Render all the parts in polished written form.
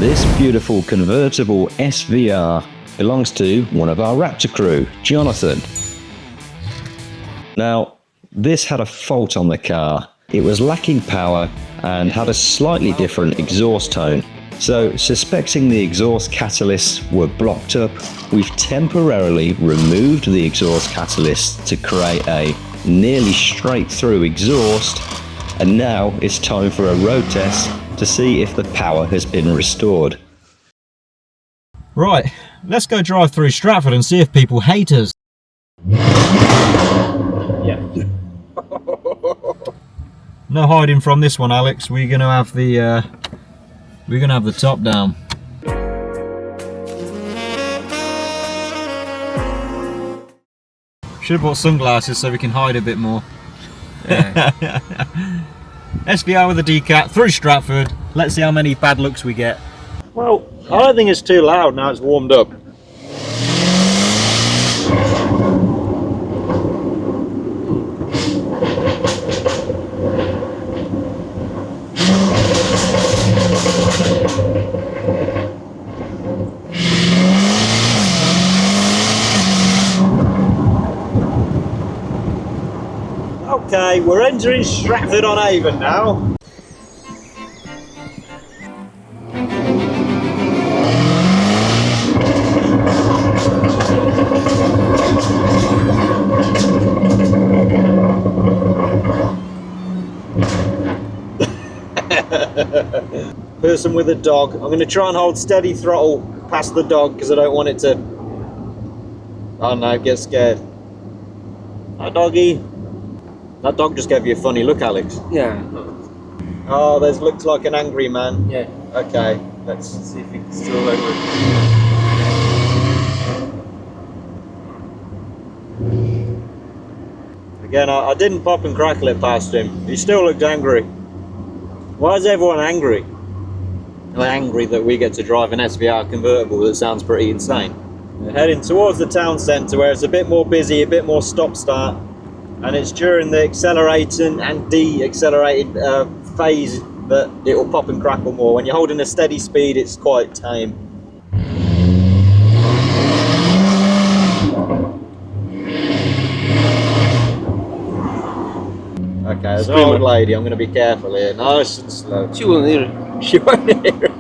This beautiful convertible SVR belongs to one of our Wraptor crew, Jonathan. Now, this had a fault on the car. It was lacking power and had a slightly different exhaust tone. So, suspecting the exhaust catalysts were blocked up, we've temporarily removed the exhaust catalyst to create a nearly straight through exhaust, and now it's time for a road test to see if the power has been restored. Right, let's go drive through Stratford and see if people hate us. Yeah. No hiding from this one, Alex. We're gonna have the top down. Should have bought sunglasses so we can hide a bit more. Yeah. SVR with a decat through Stratford. Let's see how many bad looks we get. Well, I don't think it's too loud now it's warmed up. Okay, we're entering Stratford on Avon now. Person with a dog. I'm going to try and hold steady throttle past the dog because I don't want it to, oh no, get scared. Hi doggy. That dog just gave you a funny look, Alex. Yeah. Oh, there's looks like an angry man. Yeah. Okay, let's See if it's still angry. again. I didn't pop and crackle it past him. He still looked angry. Why is everyone angry? They're angry that we get to drive an SVR convertible that sounds pretty insane. We're heading towards the town centre where it's a bit more busy, a bit more stop-start, and it's during the accelerating and de-accelerated phase that it will pop and crackle more. When you're holding a steady speed, it's quite tame. Okay, there's an old lady, I'm going to be careful here. Nice and slow. She won't hear it. She won't hear it.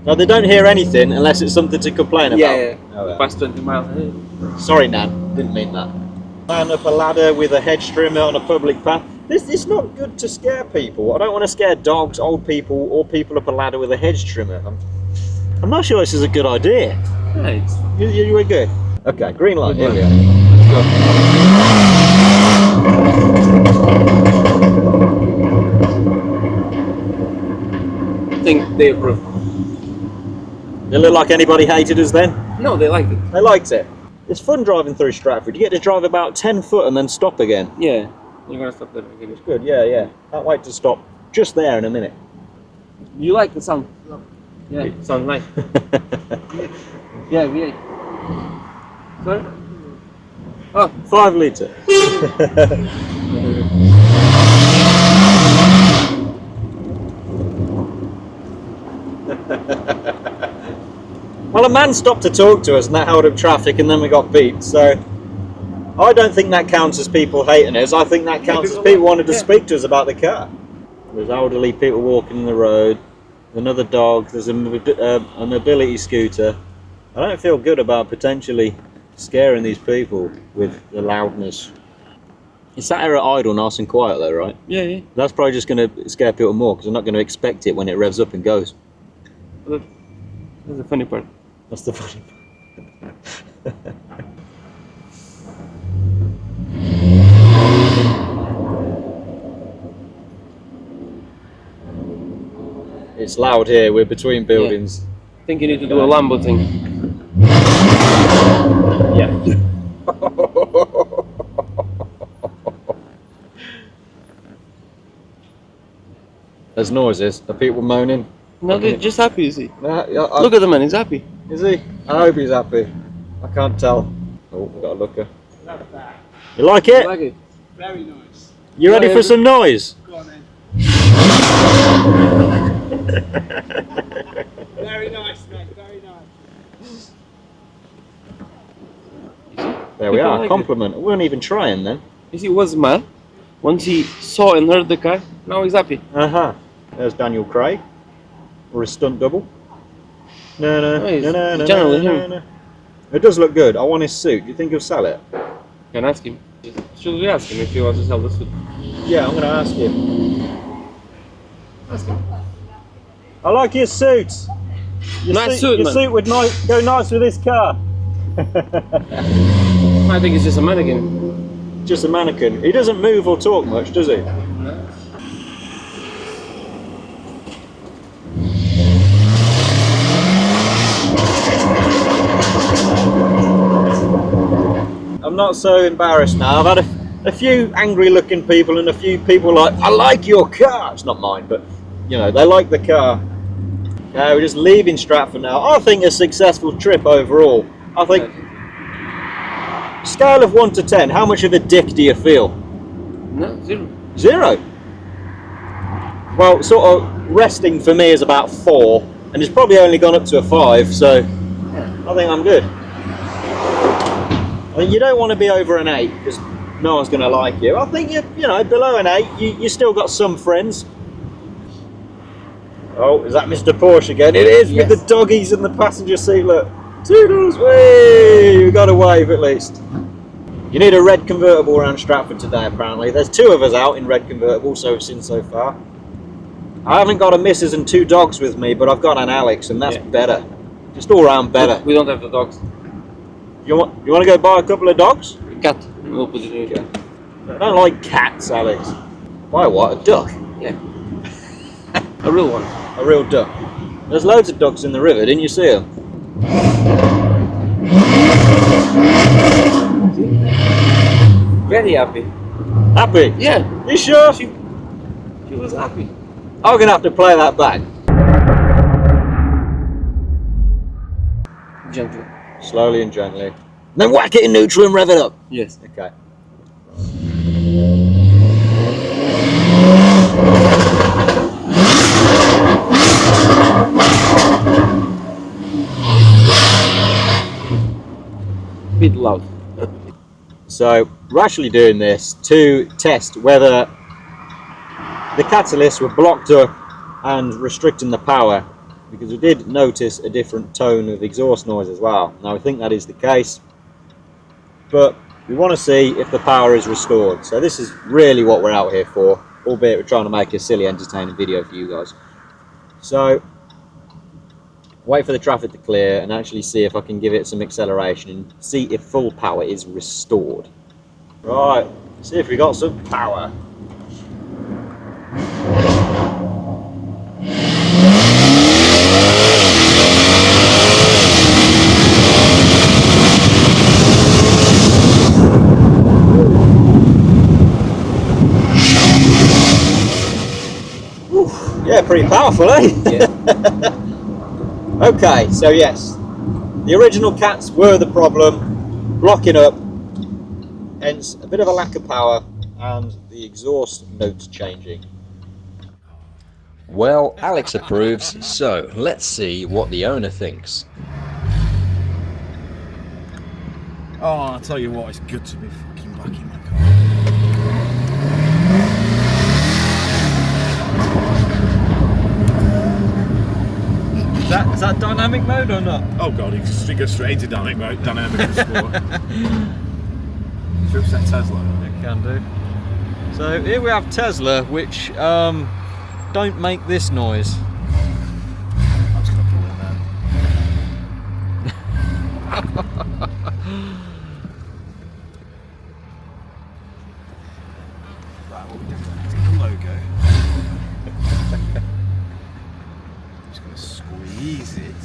No, they don't hear anything unless it's something to complain about. Yeah. Oh, yeah. Past 20 miles ahead. Sorry, Nan, didn't mean that. Man up a ladder with a hedge trimmer on a public path. It's not good to scare people. I don't want to scare dogs, old people, or people up a ladder with a hedge trimmer. I'm not sure this is a good idea. Right. You were good. Okay, green light, here we are. Let's go. I think they approve. They look like anybody hated us then? No, they liked it. They liked it. It's fun driving through Stratford. You get to drive about 10 foot and then stop again. Yeah. You're gonna stop there. Okay. It's good, yeah. Can't wait to stop just there in a minute. You like the sound? Yeah, it sounds nice. Yeah, V8. Sorry? Oh, 5 litre. Well, a man stopped to talk to us and that held up traffic and then we got beat, so I don't think that counts as people hating us. I think that counts as people wanted to speak to us about the car. There's elderly people walking the road, another dog, there's a mobility scooter. I don't feel good about potentially scaring these people with the loudness. It's sat here at idle nice and quiet though, right? yeah. That's probably just going to scare people more because they're not going to expect it when it revs up and goes. That's the funny part. That's the funny part. It's loud here, we're between buildings. I think you need to do a Lambo thing. Yeah. There's noises. Are people moaning? No, they're just happy, you see. Look Look at the man, he's happy. Is he? I hope he's happy. I can't tell. Oh, we've got a looker. Love that. You like it? You like it? Very nice. You ready Yeah, for some noise? Go on then. Very nice, mate. Very nice. There we People are. like Compliment. We weren't even trying then. You see, he was mad. Once he saw and heard the car, now he's happy. There's Daniel Craig, or his stunt double. No, Oh, no, he's no, no, no, generally no, him. no. It does look good. I want his suit. Do you think he'll sell it? Can ask him. Should we ask him if he wants to sell the suit? Yeah, I'm going to ask him. Ask him. I like your suit. Nice suit, Your man. suit would go nice with this car. I think he's just a mannequin. Just a mannequin. He doesn't move or talk much, does he? I'm not so embarrassed now. I've had a few angry looking people and a few people like, I like your car. It's not mine, but you know, they like the car. We're just leaving Stratford now. I think a successful trip overall. I think, scale of 1 to 10, how much of a dick do you feel? No, 0. 0? Well, sort of resting for me is about 4, and it's probably only gone up to a 5, so I think I'm good. I mean, you don't want to be over an 8 because no one's going to like you. I think you know, below an 8, you still got some friends. Oh, is that Mr. Porsche again? It is, Yes. with the doggies in the passenger seat. Look, toodles, way! You got to wave at least. You need a red convertible around Stratford today, apparently. There's 2 of us out in red convertible, so we've seen so far. I haven't got a missus and 2 dogs with me, but I've got an Alex, and that's better. Just all round better. We don't have the dogs. You want to go buy a couple of dogs? Cat. We'll put it in here. I don't like cats, Alex. Buy what? A duck? Yeah. A real one. A real duck. There's loads of ducks in the river, didn't you see them? Very happy. Happy? Yeah. You sure? She was happy. I'm going to have to play that back. Gently. Slowly and gently. Then whack it in neutral and rev it up. Yes. Okay. Bit loud. So we're actually doing this to test whether the catalysts were blocked up and restricting the power, because we did notice a different tone of exhaust noise as well. Now we think that is the case, but we want to see if the power is restored. So this is really what we're out here for, albeit we're trying to make a silly entertaining video for you guys. So wait for the traffic to clear and actually see if I can give it some acceleration and see if full power is restored. Right, see if we got some power. Yeah, pretty powerful, eh? Yeah. Okay, so yes, the original cats were the problem, blocking up, hence a bit of a lack of power and the exhaust notes changing. Well, Alex approves, so let's see what the owner thinks. Oh, I'll tell you what, it's good to be fucking back in my car. Is that dynamic mode or not? Oh god, you can go straight into dynamic mode, dynamic and sport. Should we set Tesla? It can do. So here we have Tesla, which don't make this noise. I'm just gonna pull in then. Right, what we do is get the logo. I'm just gonna squeeze it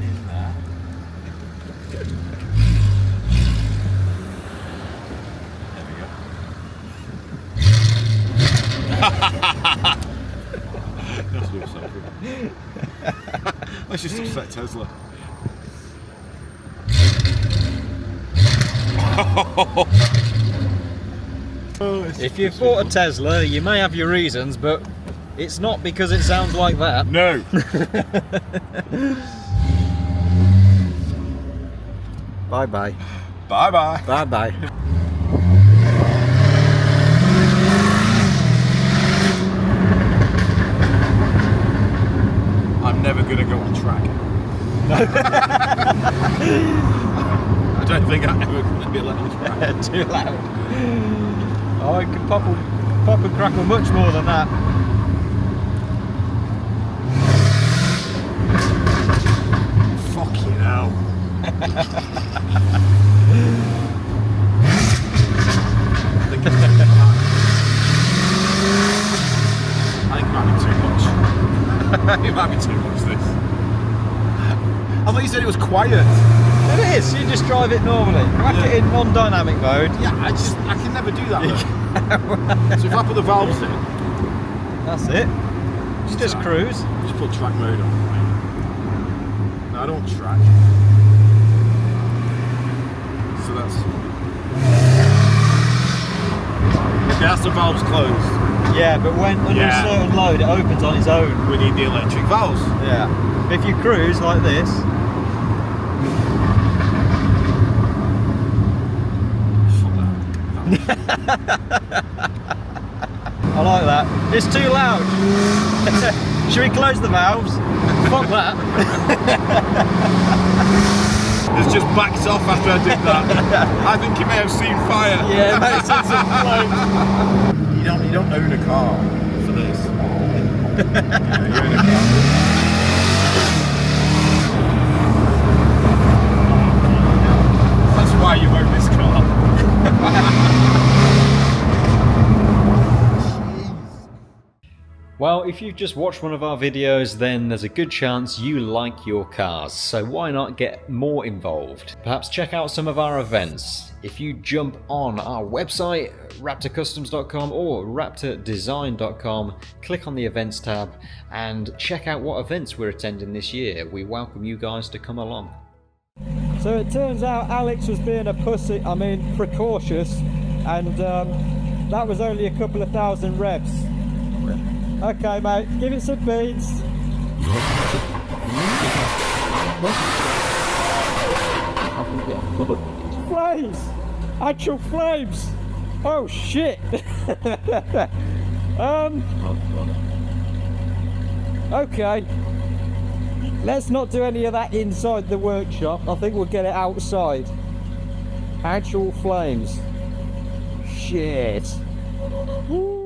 in there. There we go. That's what I'm Let's just upset Tesla. If you've bought a Tesla, you may have your reasons, but It's not because it sounds like that. No. Bye-bye. Bye-bye. Bye-bye. I'm never going to go on track. I don't think I'm ever going to be allowed on track. Too loud. Oh, I can pop and crackle much more than that. Fucking hell. I think it might be too much. It might be too much, this. I thought you said it was quiet. It is, you just drive it normally. Whack it in non-dynamic mode. Yeah, I can never do that though. So if I put the valves in, That's it. Just cruise. just put track mode on. Right? No, I don't want track. So that's... Okay, that's the valves closed. Yeah, but when under Yeah. a certain load, it opens on its own. We need the electric valves. Yeah. If you cruise like this, I like that. It's too loud. Should we close the valves? Fuck that. It's just backed off after I did that. I think you may have seen fire. Yeah, it makes sense of flow. You don't own a car for this. Yeah, you own a car. That's why you own this car. Well, if you've just watched one of our videos, then there's a good chance you like your cars, so why not get more involved? Perhaps check out some of our events. If you jump on our website, raptorcustoms.com or raptordesign.com, click on the events tab and check out what events we're attending this year. We welcome you guys to come along. So it turns out Alex was being a pussy, precautious, and that was only a couple of thousand revs. Okay, mate, give it some beats. Flames! Actual flames! Oh shit! Okay. Let's not do any of that inside the workshop. I think we'll get it outside. Actual flames. Shit. Woo.